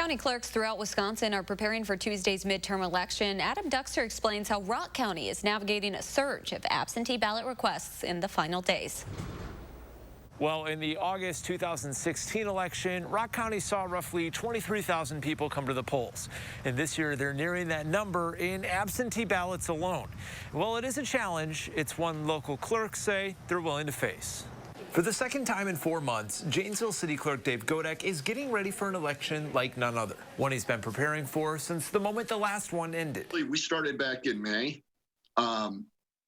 County clerks throughout Wisconsin are preparing for Tuesday's midterm election. Adam Duxter explains how Rock County is navigating a surge of absentee ballot requests in the final days. Well, in the August 2016 election, Rock County saw roughly 23,000 people come to the polls. And this year, they're nearing that number in absentee ballots alone. Well, it is a challenge. It's one local clerks say they're willing to face. For the second time in 4 months, Janesville City Clerk Dave Godek is getting ready for an election like none other, one he's been preparing for since the moment the last one ended. We started back in May,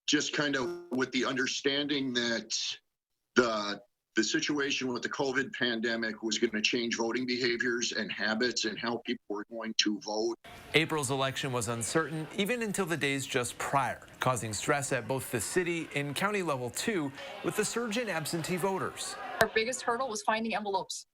just kind of with the understanding that the situation with the COVID pandemic was going to change voting behaviors and habits and how people were going to vote. April's election was uncertain even until the days just prior, causing stress at both the city and county level too, with the surge in absentee voters. Our biggest hurdle was finding envelopes.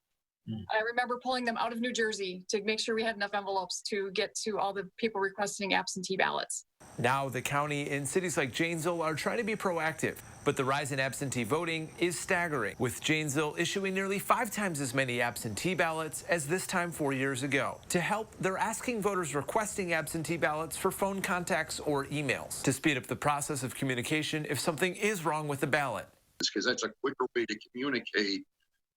I remember pulling them out of New Jersey to make sure we had enough envelopes to get to all the people requesting absentee ballots. Now the county and cities like Janesville are trying to be proactive, but the rise in absentee voting is staggering, with Janesville issuing nearly 5 times as many absentee ballots as this time 4 years ago. To help, they're asking voters requesting absentee ballots for phone contacts or emails to speed up the process of communication if something is wrong with the ballot. Because that's a quicker way to communicate,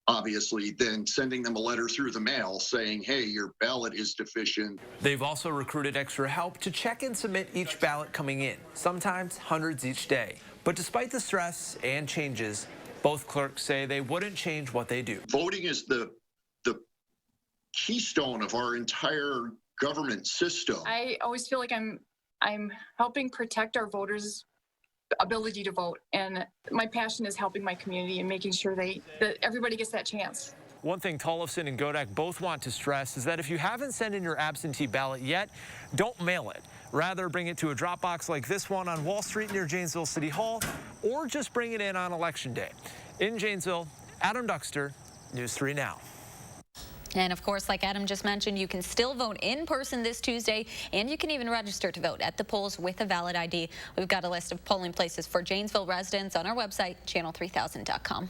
obviously, than sending them a letter through the mail saying, hey, your ballot is deficient. They've also recruited extra help to check and submit each ballot coming in, sometimes hundreds each day. But despite the stress and changes, both clerks say they wouldn't change what they do. Voting is the keystone of our entire government system. I always feel like I'm helping protect our voters' ability to vote, and my passion is helping my community and making sure that everybody gets that chance. One thing Tollefson and Godek both want to stress is that if you haven't sent in your absentee ballot yet, don't mail it. Rather, bring it to a drop box like this one on Wall Street near Janesville City Hall, or just bring it in on Election Day. In Janesville, Adam Duxter, News 3 Now. And of course, like Adam just mentioned, you can still vote in person this Tuesday, and you can even register to vote at the polls with a valid ID. We've got a list of polling places for Janesville residents on our website, channel3000.com.